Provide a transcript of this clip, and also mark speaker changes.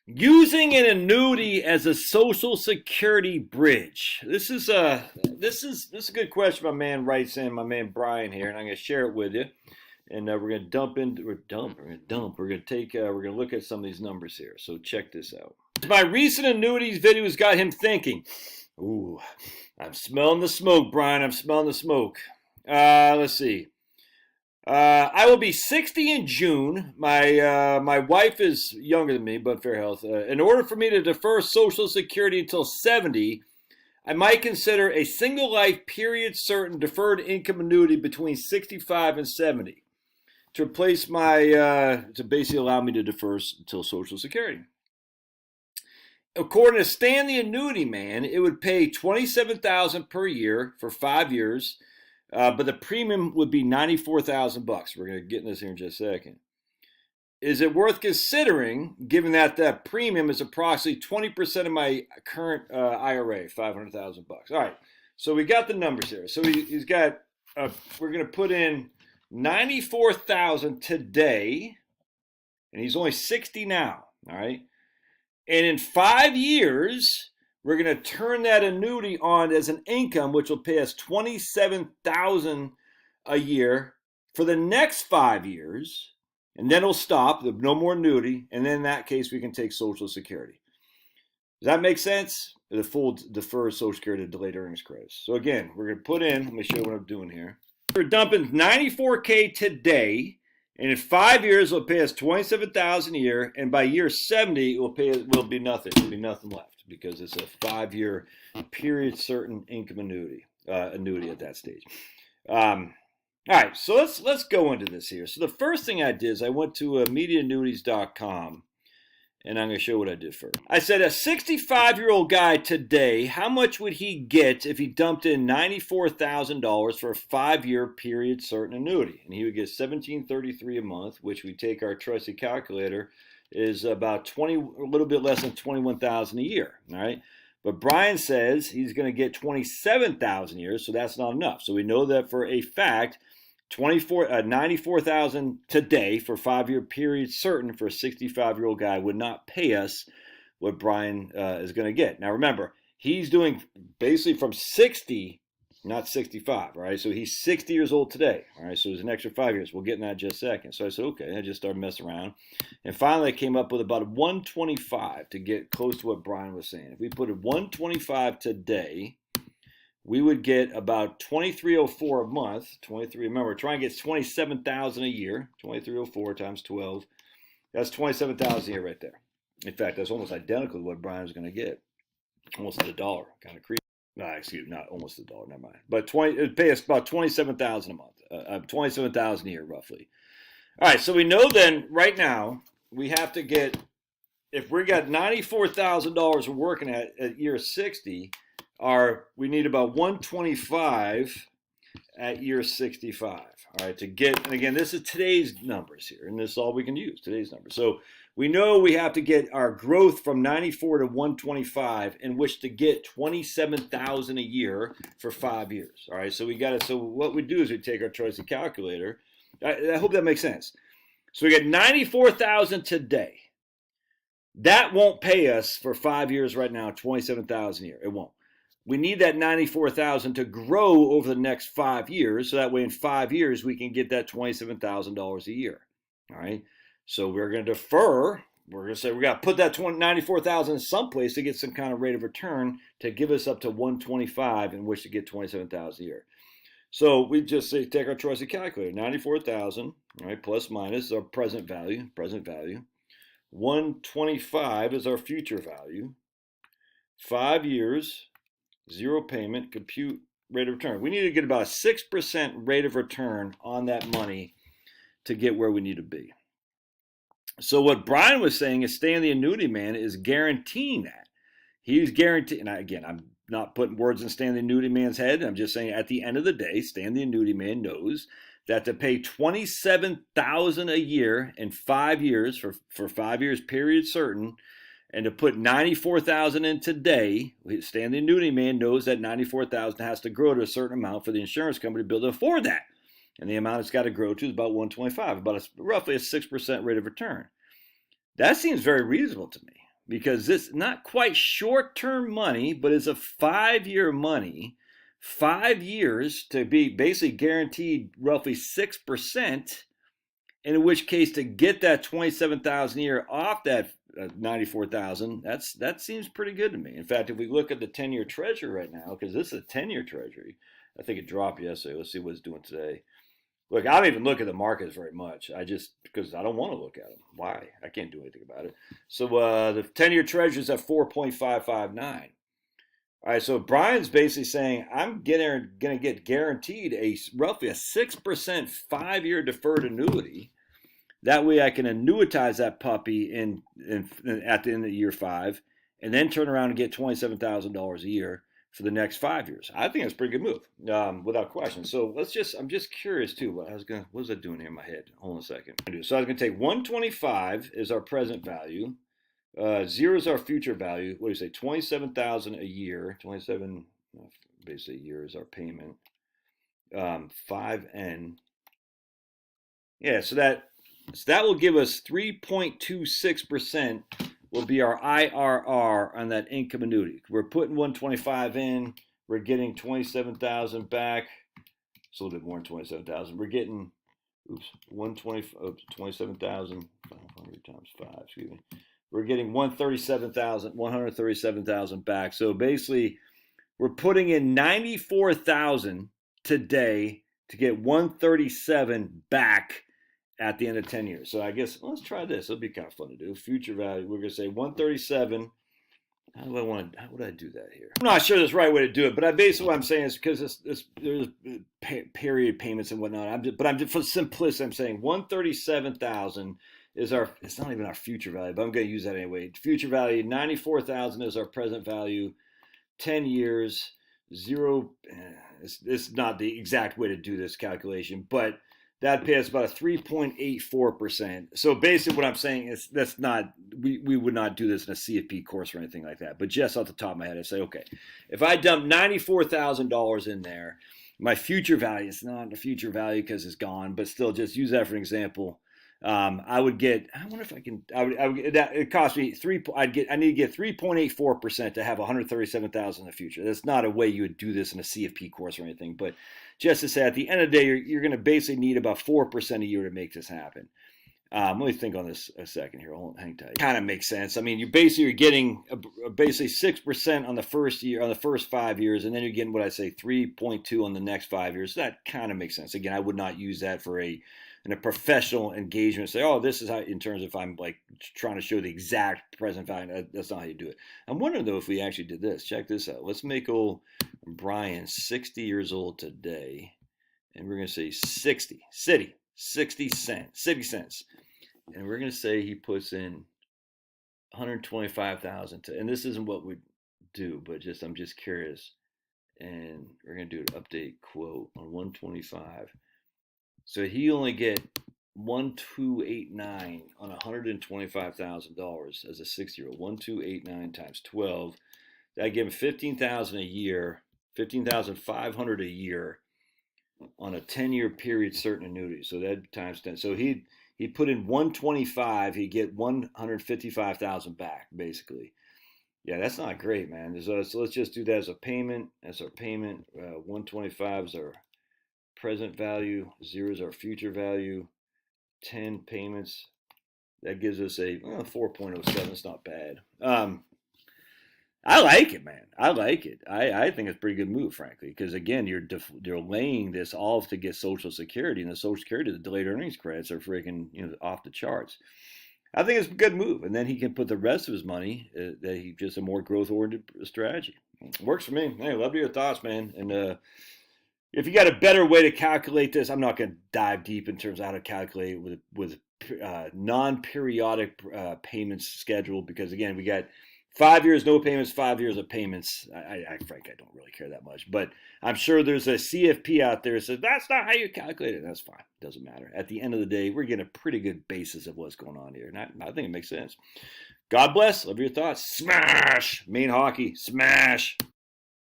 Speaker 1: Using an annuity as a Social Security bridge. This is a good question. My man writes in, my man Brian here, and I'm going to share it with you. And we're going to we're going to look at some of these numbers here. So check this out. My recent annuities videos got him thinking. Ooh, I'm smelling the smoke, Brian. I'm smelling the smoke. Let's see. I will be 60 in June. My wife is younger than me, but fair health. In order for me to defer Social Security until 70, I might consider a single life period certain deferred income annuity between 65 and 70 to replace to basically allow me to defer until Social Security. According to Stan the Annuity Man, it would pay $27,000 per year for 5 years. But the premium would be $94,000. We're going to get in this here in just a second. Is it worth considering, given that that premium is approximately 20% of my current IRA, $500,000? All right, so we got the numbers here. So he's got. We're going to put in $94,000 today, and he's only 60 now. All right, and in 5 years. We're going to turn that annuity on as an income, which will pay us $27,000 a year for the next 5 years, and then it'll stop. No more annuity, and then in that case, we can take Social Security. Does that make sense? The full deferred Social Security delayed earnings credits. So again, we're going to put in. Let me show you what I'm doing here. We're dumping $94K today. And in 5 years, it'll pay us $27,000 a year, and by year 70, will be nothing. It'll be nothing left because it's a 5-year period certain income annuity at that stage. All right, so let's go into this here. So the first thing I did is I went to mediaannuities.com, and I'm going to show what I did first. I said a 65-year-old guy today, how much would he get if he dumped in $94,000 for a 5-year period certain annuity? And he would get $1,733 a month, which we take our trusty calculator, is about a little bit less than $21,000 a year. All right. But Brian says he's going to get $27,000 a year, so that's not enough. So we know that for a fact, $94,000 today for a 5-year period certain for a 65-year-old guy would not pay us what Brian is going to get. Now remember, he's doing basically from 60, not 65. All right, so he's 60 years old today. All right, so there's an extra 5 years. We'll get in that in just a second. So I said, okay. I just started messing around, and finally I came up with about 125 to get close to what Brian was saying. If we put it 125 today, we would get about $2304 a month. 23. Remember, try and get $27,000 a year. 2304 times 12. That's $27,000 a year right there. In fact, that's almost identical to what Brian was going to get. Almost $1. Kind of creepy. No, excuse me, not almost $1. Never mind. But it'd pay us about $27,000 a month. $27,000 a year, roughly. All right. So we know then right now we have to get, if we got $94,000 we're working at year 60. We need about 125 at year 65. All right, to get, and again, this is today's numbers here, and this is all we can use, today's numbers. So we know we have to get our growth from 94 to 125, in which to get 27,000 a year for 5 years. All right, so we got it. So what we do is we take our trusty calculator. I hope that makes sense. So we get 94,000 today. That won't pay us for 5 years right now, 27,000 a year. It won't. We need that 94,000 to grow over the next 5 years, so that way in 5 years we can get that $27,000 a year. All right. So we're going to defer. We're going to say we got to put that 94,000 in someplace to get some kind of rate of return to give us up to 125 in which to get 27,000 a year. So we just say take our trusty calculator, 94,000, all right, plus minus our present value. 125 is our future value. 5 years. Zero payment, compute rate of return. We need to get about a 6% rate of return on that money to get where we need to be. So what Brian was saying is Stan the Annuity Man is guaranteeing that. He's guaranteeing, and again, I'm not putting words in Stan the Annuity Man's head. I'm just saying at the end of the day, Stan the Annuity Man knows that to pay $27,000 a year in 5 years for 5 years period certain, and to put $94,000 in today, Stan the Annuity Man knows that $94,000 has to grow to a certain amount for the insurance company to be able to afford that. And the amount it's got to grow to is about 125, roughly a 6% rate of return. That seems very reasonable to me. because this not quite short-term money, but is a 5-year money, 5 years to be basically guaranteed roughly 6%. In which case, to get that 27,000 a year off that 94,000, that seems pretty good to me. In fact, if we look at the 10-year Treasury right now, because this is a 10-year Treasury, I think it dropped yesterday. Let's see what it's doing today. Look, I don't even look at the markets very much. Because I don't want to look at them. Why? I can't do anything about it. So the 10-year Treasury is at 4.559. All right, so Brian's basically saying I'm going to get guaranteed roughly a 6% 5-year deferred annuity. That way I can annuitize that puppy at the end of year 5, and then turn around and get $27,000 a year for the next 5 years. I think that's a pretty good move, without question. So I'm just curious too. What was I doing here in my head? Hold on a second. So I was going to take 125 is our present value. 0 is our future value. What do you say? 27,000 a year. 27, basically a year is our payment. 5N. Yeah, so that will give us 3.26% will be our IRR on that income annuity. We're putting 125 in. We're getting 27,000 back. It's a little bit more than 27,000. We're getting 27,000 500 times 5. Excuse me. We're getting 137,000 back. So basically, we're putting in 94,000 today to get 137 back at the end of 10 years. So I guess let's try this. It'll be kind of fun to do. Future value. We're going to say 137. How would I do that here? I'm not sure that's the right way to do it, but basically what I'm saying is because there's period payments and whatnot. For simplicity, I'm saying 137,000 is it's not even our future value, but I'm going to use that anyway. Future value, 94,000 is our present value. 10 years, 0. It's not the exact way to do this calculation, but that pays about a 3.84%. So basically what I'm saying is we would not do this in a CFP course or anything like that. But just off the top of my head, I say, okay, if I dump $94,000 in there, my future value, it's not the future value because it's gone, but still just use that for an example. I would get, I wonder if I can, it cost me I need to get 3.84% to have 137,000 in the future. That's not a way you would do this in a CFP course or anything, but just to say at the end of the day, you're going to basically need about 4% a year to make this happen. Let me think on this a second here. Hold on, hang tight. Kind of makes sense. I mean, you're getting basically 6% on the first year, on the first 5 years, and then you're getting what I say 3.2 on the next 5 years. So that kind of makes sense. Again, I would not use that in a professional engagement. Say, oh, this is how, in terms of if I'm like trying to show the exact present value. That's not how you do it. I'm wondering though if we actually did this. Check this out. Let's make old Brian 60 years old today, and we're gonna say 60 cents. And we're going to say he puts in 125,000 and this isn't what we do, but I'm just curious. And we're going to do an update quote on 125. So he only get 1,289 on $125,000 as a 6-year-old. 1,289 times 12. That give him 15,000 a year, 15,500 a year on a 10-year period certain annuity. So that times 10. So he put in 125, he'd get 155,000 back, basically. Yeah, that's not great, man. So let's just do that as a payment. That's our payment. 125 is our present value. 0 is our future value. 10 payments. That gives us a 4.07. It's not bad. I like it, man. I like it. I think it's a pretty good move, frankly, because again, you're delaying this all to get Social Security, and the Social Security, the delayed earnings credits are freaking off the charts. I think it's a good move, and then he can put the rest of his money that he just a more growth-oriented strategy. Works for me. Hey, love your thoughts, man. And if you got a better way to calculate this, I'm not going to dive deep in terms of how to calculate it with non-periodic payments schedule, because again, we got 5 years, no payments, 5 years of payments. Frankly, I don't really care that much. But I'm sure there's a CFP out there that says, that's not how you calculate it. That's fine. Doesn't matter. At the end of the day, we're getting a pretty good basis of what's going on here. And I think it makes sense. God bless. Love your thoughts. Smash. Maine hockey. Smash.